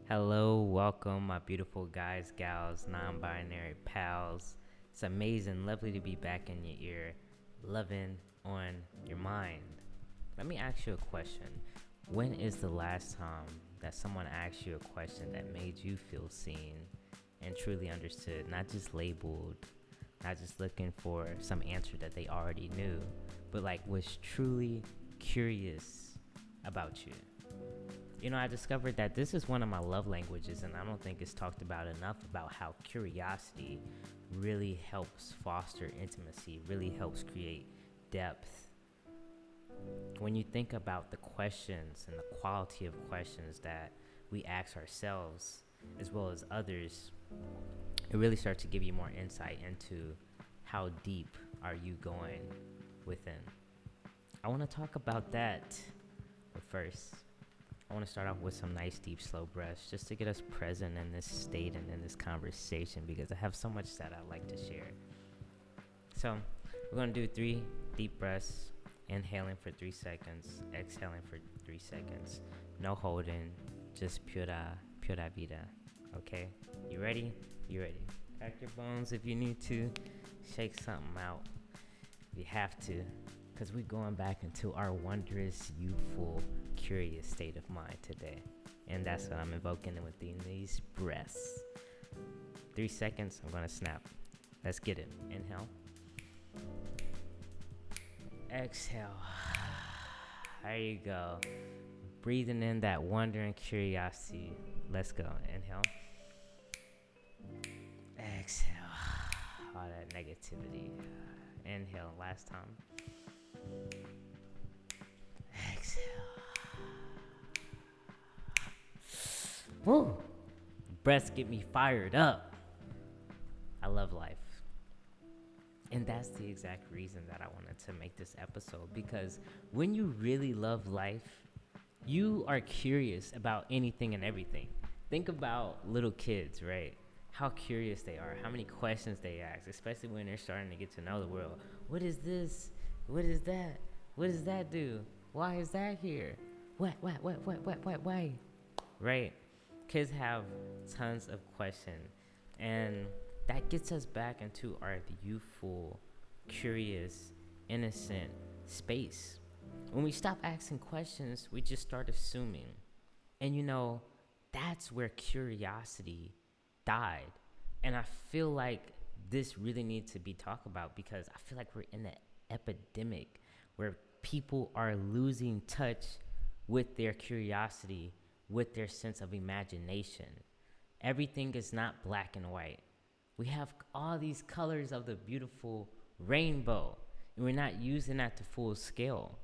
Hello, welcome, my beautiful guys, gals, non binary pals. It's amazing, lovely to be back in your ear, loving on your mind. Let me ask you a question. When is the last time that someone asked you a question that made you feel seen and truly understood, not just labeled, not just looking for some answer that they already knew, but like was truly curious about you? I discovered that this is one of my love languages, and I don't think it's talked about enough about how curiosity really helps foster intimacy, really helps create depth. When you think about the questions and the quality of questions that we ask ourselves as well as others, it really starts to give you more insight into how deep are you going within. I want to talk about that, but first, I want to start off with some nice, deep, slow breaths just to get us present in this state and in this conversation because I have so much that I'd like to share. So, we're going to do 3 deep breaths, inhaling for 3 seconds, exhaling for 3 seconds. No holding, just pura vida. Okay? You ready? You ready? Crack your bones if you need to. Shake something out if you have to. Because we're going back into our wondrous, youthful, curious state of mind today. And that's what I'm invoking within these breaths. 3 seconds, I'm going to snap. Let's get it. Inhale. Exhale. There you go. Breathing in that wonder and curiosity. Let's go. Inhale. Exhale. All that negativity. Inhale. Last time. Exhale. Woo! Breaths get me fired up. I love life. And that's the exact reason that I wanted to make this episode, because when you really love life, you are curious about anything and everything. Think about little kids, right? How curious they are, how many questions they ask, especially when they're starting to get to know the world. What is this? What is that? What does that do? Why is that here? What, why? Right? Kids have tons of questions, and that gets us back into our youthful, curious, innocent space. When we stop asking questions, we just start assuming. And that's where curiosity died. And I feel like this really needs to be talked about because I feel like we're in an epidemic where people are losing touch with their curiosity, with their sense of imagination. Everything is not black and white. We have all these colors of the beautiful rainbow, and we're not using that to full scale.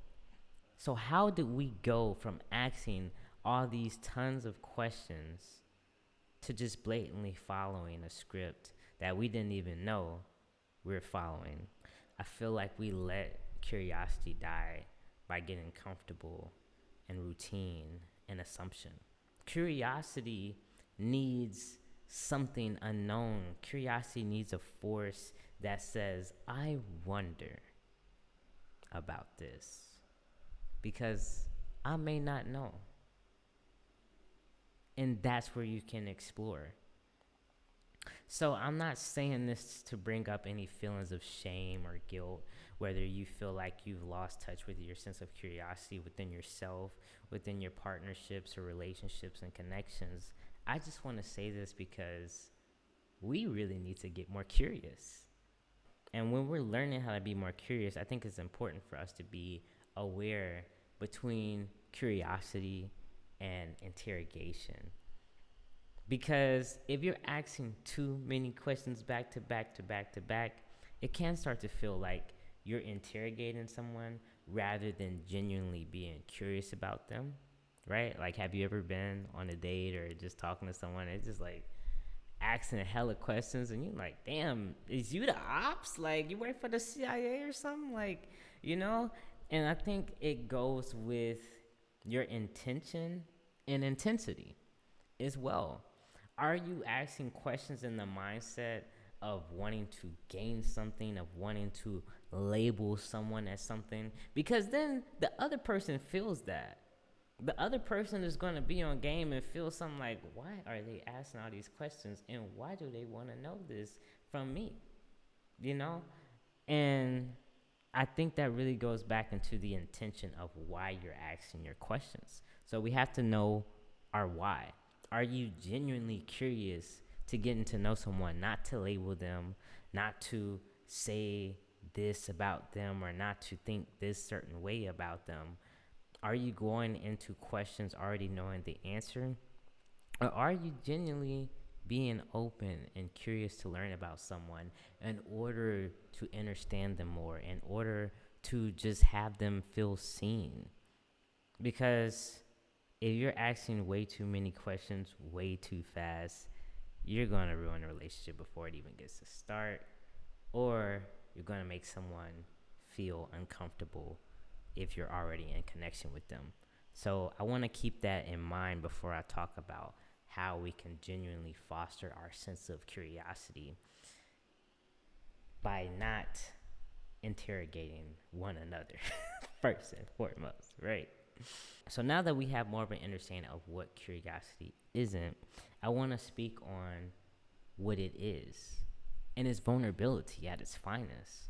So how did we go from asking all these tons of questions to just blatantly following a script that we didn't even know we're following? I feel like we let curiosity die by getting comfortable in routine and assumption. Curiosity needs something unknown. Curiosity needs a force that says, I wonder about this because I may not know. And that's where you can explore. So I'm not saying this to bring up any feelings of shame or guilt, whether you feel like you've lost touch with your sense of curiosity within yourself, within your partnerships or relationships and connections. I just want to say this because we really need to get more curious. And when we're learning how to be more curious, I think it's important for us to be aware between curiosity and interrogation. Because if you're asking too many questions back to back, it can start to feel like you're interrogating someone rather than genuinely being curious about them, right? Like, have you ever been on a date or just talking to someone? It's just like asking a hella questions, and you're like, damn, is you the ops? Like, you work for the CIA or something? Like, And I think it goes with your intention and intensity as well. Are you asking questions in the mindset of wanting to gain something, of wanting to label someone as something? Because then the other person feels that. The other person is going to be on game and feel something like, why are they asking all these questions and why do they want to know this from me? You know? And I think that really goes back into the intention of why you're asking your questions. So we have to know our why. Are you genuinely curious to getting to know someone, not to label them, not to say this about them, or not to think this certain way about them? Are you going into questions already knowing the answer? Or are you genuinely being open and curious to learn about someone in order to understand them more, in order to just have them feel seen? Because if you're asking way too many questions way too fast, you're going to ruin a relationship before it even gets to start, or you're going to make someone feel uncomfortable if you're already in connection with them. So I want to keep that in mind before I talk about how we can genuinely foster our sense of curiosity by not interrogating one another first and foremost, right? So now that we have more of an understanding of what curiosity isn't, I want to speak on what it is and its vulnerability at its finest.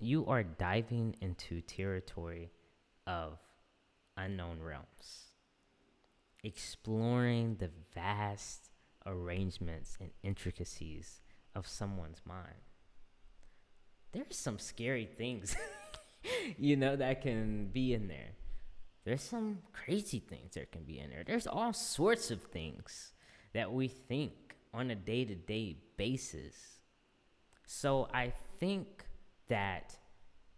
You are diving into territory of unknown realms, exploring the vast arrangements and intricacies of someone's mind. There's some scary things, that can be in there. There's some crazy things that can be in there. There's all sorts of things that we think on a day to day basis. So I think that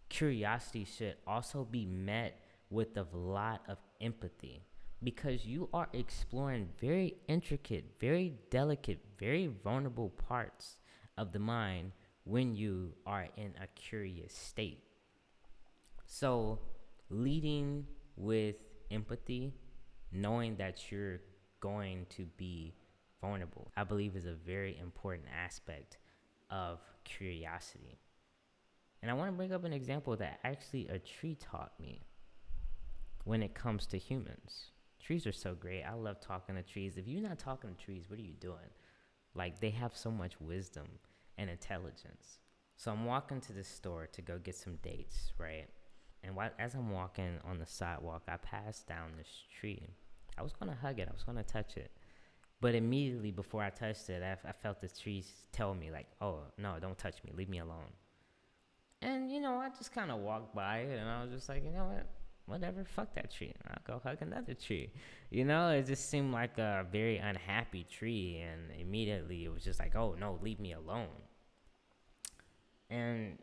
curiosity should also be met with a lot of empathy, because you are exploring very intricate, very delicate, very vulnerable parts of the mind when you are in a curious state. So, leading with empathy, knowing that you're going to be vulnerable, I believe is a very important aspect of curiosity. And I want to bring up an example that actually a tree taught me when it comes to humans. Trees are so great. I love talking to trees. If you're not talking to trees, what are you doing? Like, they have so much wisdom and intelligence. So I'm walking to the store to go get some dates, right? And as I'm walking on the sidewalk, I passed down this tree. I was going to hug it. I was going to touch it. But immediately before I touched it, I felt the trees tell me, like, oh, no, don't touch me. Leave me alone. And, I just kind of walked by it, and I was just like, you know what? Whatever, fuck that tree. I'll go hug another tree. It just seemed like a very unhappy tree, and immediately it was just like, oh, no, leave me alone. And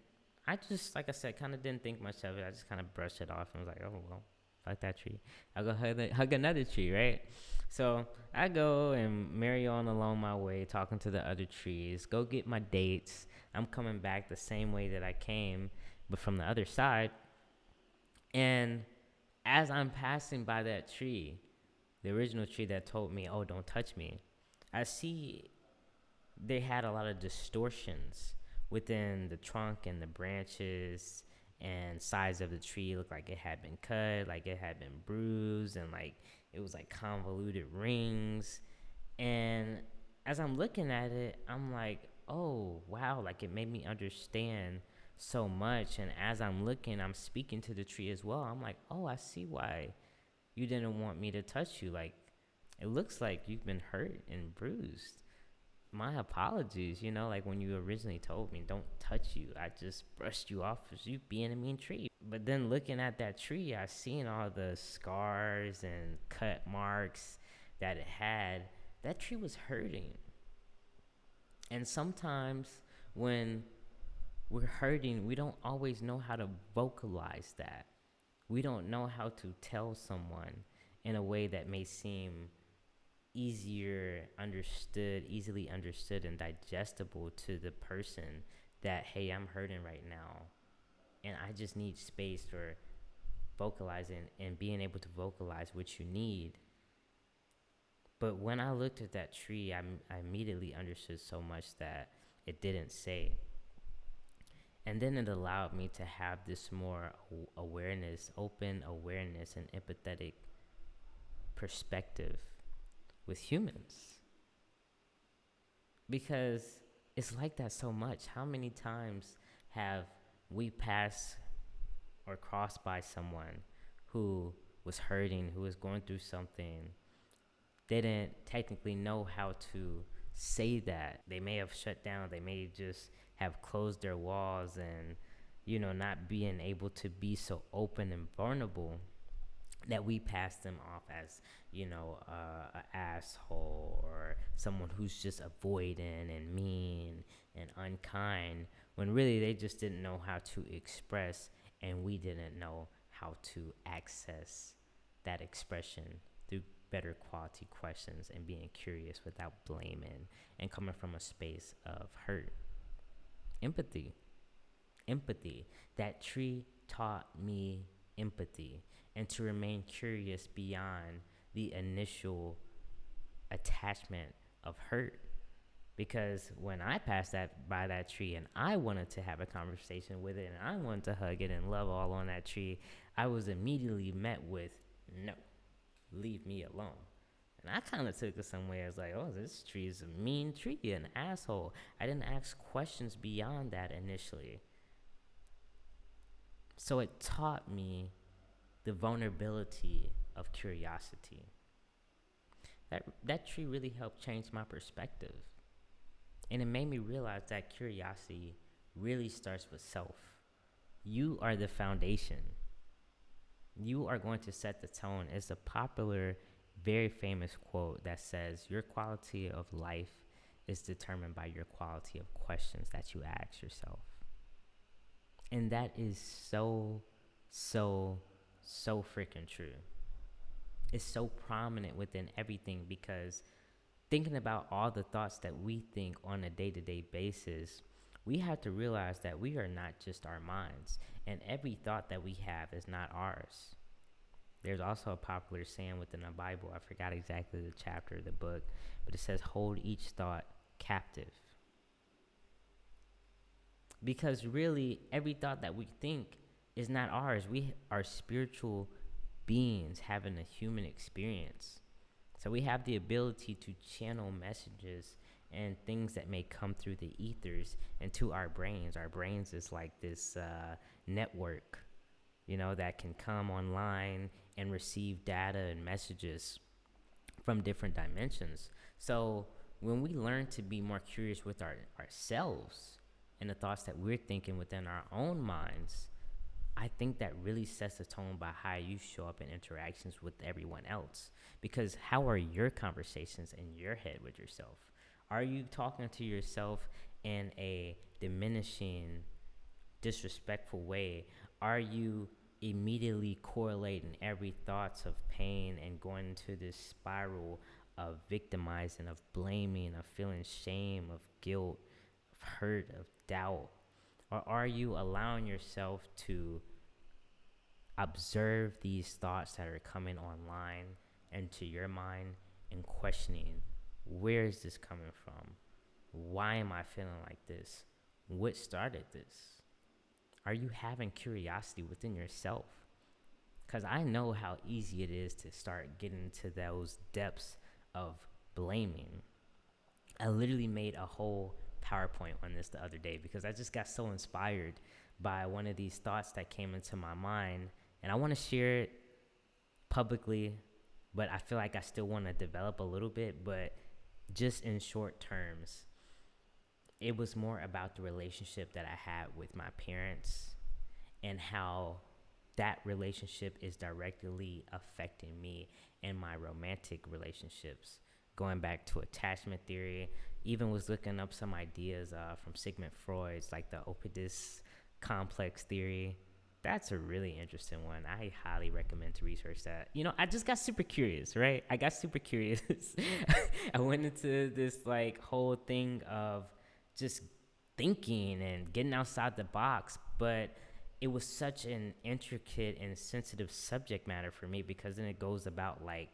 I just, like I said, kind of didn't think much of it. I just kind of brushed it off and was like, oh, well, fuck that tree. I'll go hug another tree, right? So I go and marry on along my way, talking to the other trees, go get my dates. I'm coming back the same way that I came, but from the other side. And as I'm passing by that tree, the original tree that told me, oh, don't touch me, I see they had a lot of distortions within the trunk and the branches and size of the tree. It looked like it had been cut, like it had been bruised, and like it was like convoluted rings. And as I'm looking at it, I'm like, oh, wow, like it made me understand so much. And as I'm looking, I'm speaking to the tree as well. I'm like, oh, I see why you didn't want me to touch you. Like, it looks like you've been hurt and bruised. My apologies, like when you originally told me don't touch you, I just brushed you off as you being a mean tree. But then looking at that tree, I seen all the scars and cut marks that it had. That tree was hurting. And sometimes when we're hurting, we don't always know how to vocalize that. We don't know how to tell someone in a way that may seem easily understood and digestible to the person, that, hey, I'm hurting right now and I just need space, or vocalizing and being able to vocalize what you need. But when I looked at that tree, I immediately understood so much that it didn't say. And then it allowed me to have this more awareness, open awareness and empathetic perspective with humans, because it's like that so much. How many times have we passed or crossed by someone who was hurting, who was going through something, didn't technically know how to say that. They may have shut down, they may just have closed their walls and, not being able to be so open and vulnerable, that we pass them off as, an asshole or someone who's just avoidant and mean and unkind, when really they just didn't know how to express, and we didn't know how to access that expression through better quality questions and being curious without blaming and coming from a space of hurt. Empathy. Empathy. That tree taught me empathy, and to remain curious beyond the initial attachment of hurt. Because when I passed by that tree and I wanted to have a conversation with it and I wanted to hug it and love all on that tree, I was immediately met with, no, leave me alone. And I kind of took it somewhere as like, oh, this tree is a mean tree, an asshole. I didn't ask questions beyond that initially. So it taught me the vulnerability of curiosity. That tree really helped change my perspective. And it made me realize that curiosity really starts with self. You are the foundation. You are going to set the tone. It's a popular, very famous quote that says, your quality of life is determined by your quality of questions that you ask yourself. And that is so freaking true. It's so prominent within everything, because thinking about all the thoughts that we think on a day-to-day basis, we have to realize that we are not just our minds, and every thought that we have is not ours. There's also a popular saying within the Bible, I forgot exactly the chapter of the book, but it says, hold each thought captive. Because really, every thought that we think is not ours. We are spiritual beings having a human experience. So we have the ability to channel messages and things that may come through the ethers into our brains. Our brains is like this network, that can come online and receive data and messages from different dimensions. So when we learn to be more curious with ourselves and the thoughts that we're thinking within our own minds, I think that really sets the tone by how you show up in interactions with everyone else. Because how are your conversations in your head with yourself? Are you talking to yourself in a diminishing, disrespectful way? Are you immediately correlating every thoughts of pain and going into this spiral of victimizing, of blaming, of feeling shame, of guilt, of hurt, of doubt? Or are you allowing yourself to observe these thoughts that are coming online into your mind and questioning, where is this coming from? Why am I feeling like this? What started this? Are you having curiosity within yourself? Because I know how easy it is to start getting into those depths of blaming. I literally made a whole PowerPoint on this the other day because I just got so inspired by one of these thoughts that came into my mind, and I want to share it publicly, but I feel like I still want to develop a little bit. But just in short terms, it was more about the relationship that I had with my parents and how that relationship is directly affecting me in my romantic relationships. Going back to attachment theory, even was looking up some ideas from Sigmund Freud's, like the Oedipus complex theory. That's a really interesting one. I highly recommend to research that. I just got super curious, right? I got super curious. I went into this like whole thing of just thinking and getting outside the box, but it was such an intricate and sensitive subject matter for me, because then it goes about like,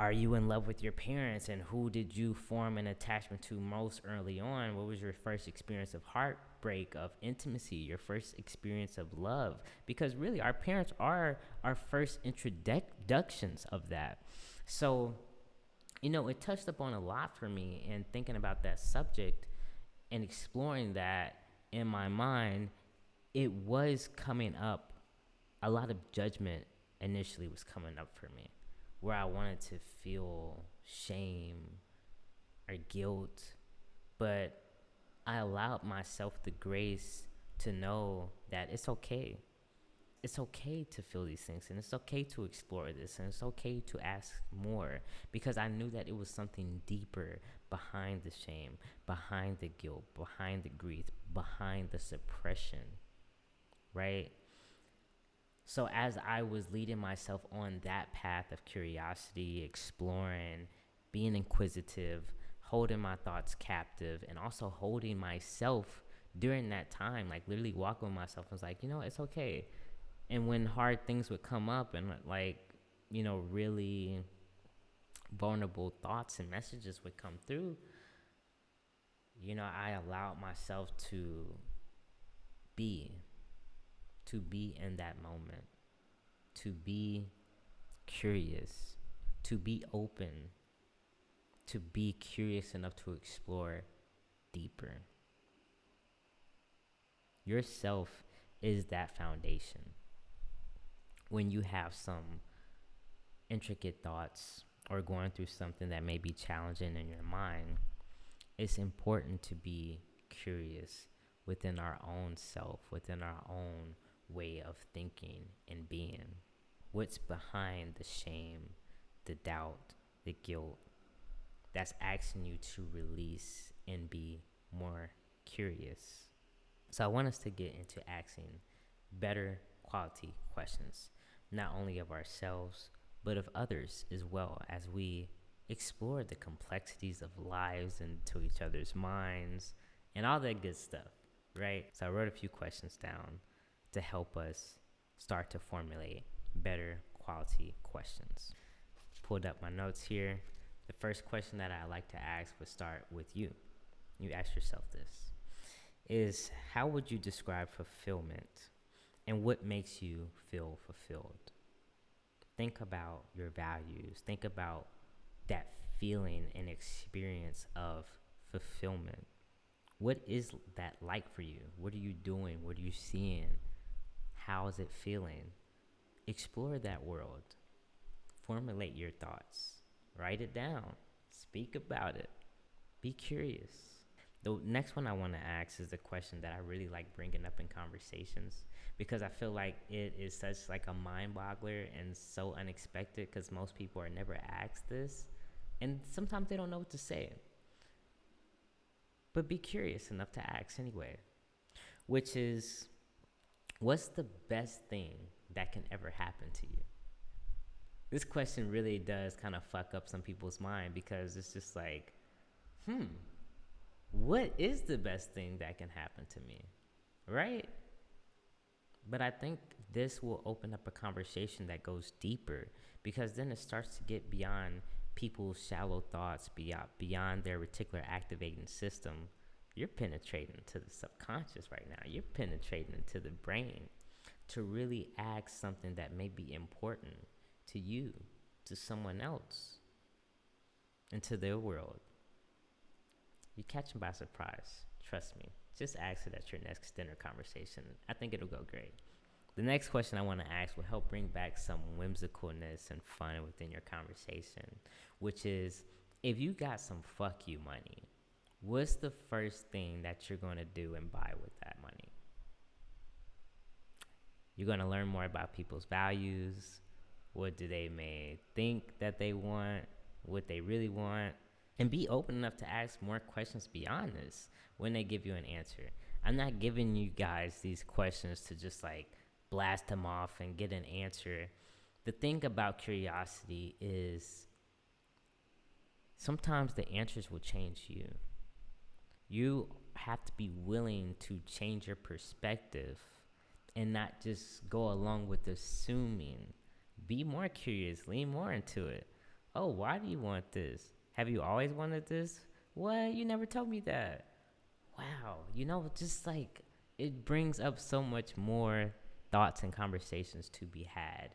Are you in love with your parents, and who did you form an attachment to most early on? What was your first experience of heartbreak, of intimacy, your first experience of love? Because really, our parents are our first introductions of that. So, it touched upon a lot for me, and thinking about that subject and exploring that in my mind, it was coming up. A lot of judgment initially was coming up for me, where I wanted to feel shame or guilt, but I allowed myself the grace to know that it's okay. It's okay to feel these things, and it's okay to explore this, and it's okay to ask more, because I knew that it was something deeper behind the shame, behind the guilt, behind the grief, behind the suppression, right? So as I was leading myself on that path of curiosity, exploring, being inquisitive, holding my thoughts captive, and also holding myself during that time, like literally walking with myself, I was like, it's okay. And when hard things would come up, and like, really vulnerable thoughts and messages would come through, I allowed myself be to be in that moment, to be curious, to be open, to be curious enough to explore deeper. Yourself is that foundation. When you have some intricate thoughts or going through something that may be challenging in your mind, it's important to be curious within our own self, within our own way of thinking and being. What's behind the shame, the doubt, the guilt that's asking you to release and be more curious? So I want us to get into asking better quality questions, not only of ourselves, but of others as well, as we explore the complexities of lives into each other's minds and all that good stuff, right? So I wrote a few questions down to help us start to formulate better quality questions. Pulled up my notes here. The first question that I like to ask would start with you. You ask yourself this, is how would you describe fulfillment, and what makes you feel fulfilled? Think about your values. Think about that feeling and experience of fulfillment. What is that like for you? What are you doing? What are you seeing? How is it feeling? Explore that world. Formulate your thoughts. Write it down. Speak about it. Be curious. The next one I want to ask is the question that I really like bringing up in conversations, because I feel like it is such like a mind boggler and so unexpected, because most people are never asked this, and sometimes they don't know what to say. But be curious enough to ask anyway, which is, what's the best thing that can ever happen to you? This question really does kind of fuck up some people's mind, because it's just like, what is the best thing that can happen to me, right? But I think this will open up a conversation that goes deeper, because then it starts to get beyond people's shallow thoughts, beyond their reticular activating system. You're penetrating into the subconscious right now. You're penetrating into the brain to really ask something that may be important to you, to someone else, into their world. You catch them by surprise. Trust me. Just ask it at your next dinner conversation. I think it'll go great. The next question I want to ask will help bring back some whimsicalness and fun within your conversation, which is, if you got some fuck you money, what's the first thing that you're going to do and buy with that money? You're going to learn more about people's values. What do they may think that they want? What they really want? And be open enough to ask more questions beyond this when they give you an answer. I'm not giving you guys these questions to just like blast them off and get an answer. The thing about curiosity is sometimes the answers will change you. You have to be willing to change your perspective and not just go along with assuming. Be more curious, lean more into it. Oh, why do you want this? Have you always wanted this? What? You never told me that. Wow. Just like it brings up so much more thoughts and conversations to be had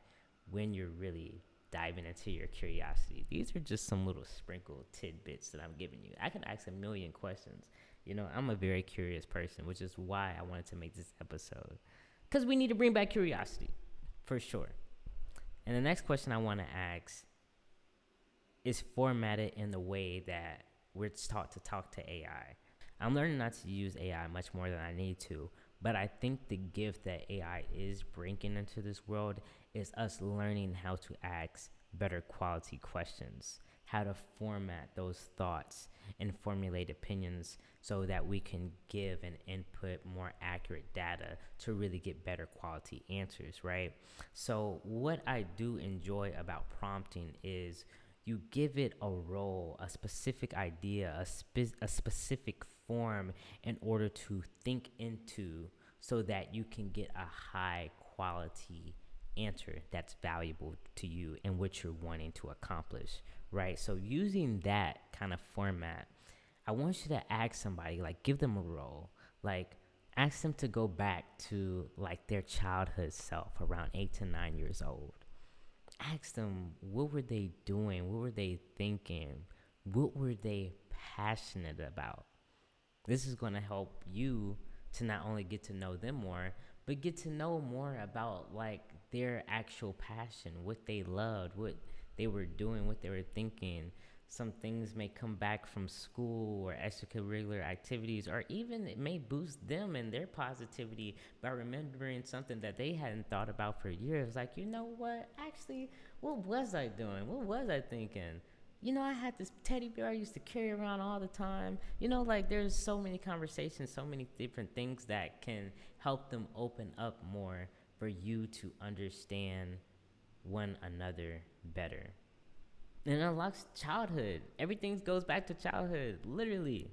when you're really diving into your curiosity. These are just some little sprinkled tidbits that I'm giving you. I can ask a million questions. I'm a very curious person, which is why I wanted to make this episode. Because we need to bring back curiosity, for sure. And the next question I want to ask is formatted in the way that we're taught to talk to AI. I'm learning not to use AI much more than I need to, but I think the gift that AI is bringing into this world is us learning how to ask better quality questions, how to format those thoughts and formulate opinions so that we can give and input more accurate data to really get better quality answers, right? So what I do enjoy about prompting is you give it a role, a specific idea, a specific form in order to think into so that you can get a high quality answer that's valuable to you and what you're wanting to accomplish, right? So using that kind of format, I want you to ask somebody, like give them a role, like ask them to go back to like their childhood self around 8 to 9 years old. Ask them, what were they doing? What were they thinking? What were they passionate about? This is going to help you to not only get to know them more, but get to know more about like their actual passion, what they loved, what they were doing, what they were thinking. Some things may come back from school or extracurricular activities, or even it may boost them and their positivity by remembering something that they hadn't thought about for years. Like, you know what? Actually, what was I doing? What was I thinking? I had this teddy bear I used to carry around all the time. Like there's so many conversations, so many different things that can help them open up more for you to understand one another better. And it unlocks childhood. Everything goes back to childhood, literally.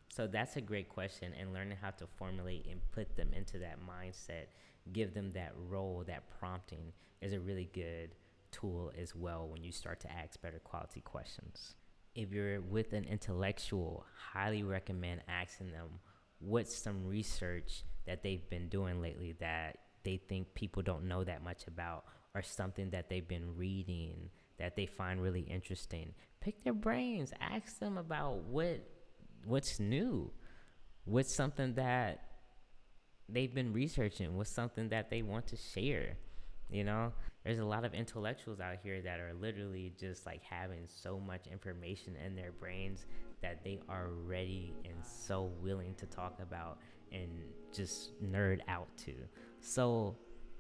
So that's a great question, and learning how to formulate and put them into that mindset, give them that role, that prompting is a really good tool as well when you start to ask better quality questions. If you're with an intellectual, highly recommend asking them what's some research that they've been doing lately that they think people don't know that much about, or something that they've been reading that they find really interesting. Pick their brains. Ask them about what's new. What's something that they've been researching? What's something that they want to share? There's a lot of intellectuals out here that are literally just like having so much information in their brains that they are ready and so willing to talk about and just nerd out to. So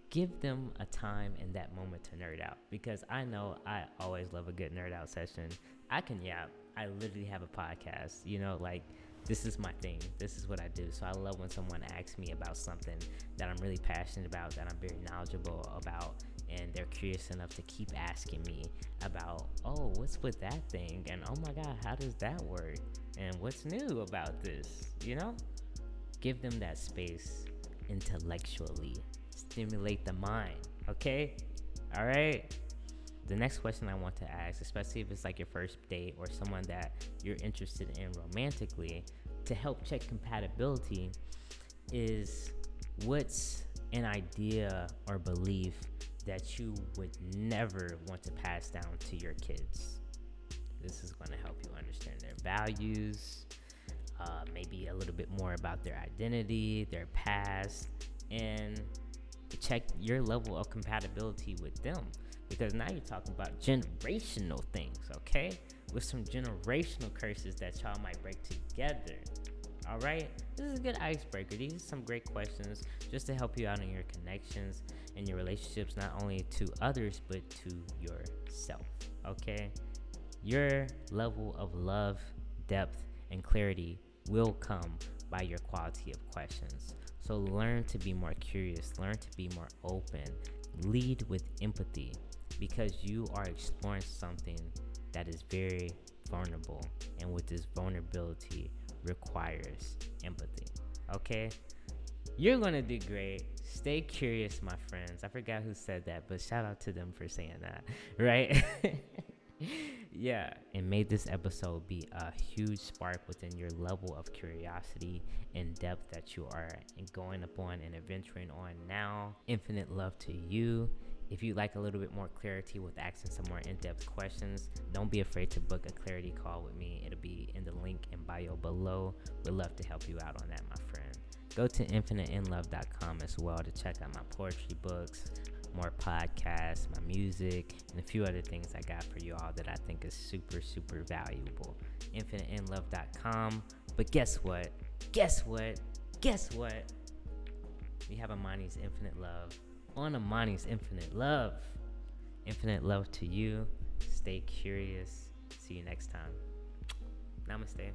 give them a time in that moment to nerd out, because I know I always love a good nerd out session. I can yap. I literally have a podcast, like this is my thing. This is what I do. So I love when someone asks me about something that I'm really passionate about, that I'm very knowledgeable about, and they're curious enough to keep asking me about, oh, what's with that thing? And oh my God, how does that work? And what's new about this? Give them that space intellectually. Stimulate the mind, okay? All right? The next question I want to ask, especially if it's like your first date or someone that you're interested in romantically, to help check compatibility, is what's an idea or belief that you would never want to pass down to your kids? This is going to help you understand their values, maybe a little bit more about their identity, their past, and check your level of compatibility with them. Because now you're talking about generational things, okay? With some generational curses that y'all might break together. All right? This is a good icebreaker. These are some great questions just to help you out in your connections and your relationships, not only to others, but to yourself, okay? Your level of love, depth, and clarity will come by your quality of questions. So learn to be more curious, learn to be more open, lead with empathy, because you are exploring something that is very vulnerable, and with this vulnerability requires empathy, okay? You're gonna do great. Stay curious, my friends. I forgot who said that, but shout out to them for saying that, right? Yeah, and may this episode be a huge spark within your level of curiosity and depth that you are going upon and adventuring on now. Infinite love to you. If you'd like a little bit more clarity with asking some more in-depth questions, don't be afraid to book a clarity call with me. It'll be in the link in bio below. We'd love to help you out on that, my friend. Go to infiniteinlove.com as well to check out my poetry books, more podcasts, my music, and a few other things I got for you all that I think is super, super valuable. infiniteinlove.com. But guess what? We have Amani's Infinite Love on Amani's Infinite Love. Infinite love to you. Stay curious. See you next time. Namaste.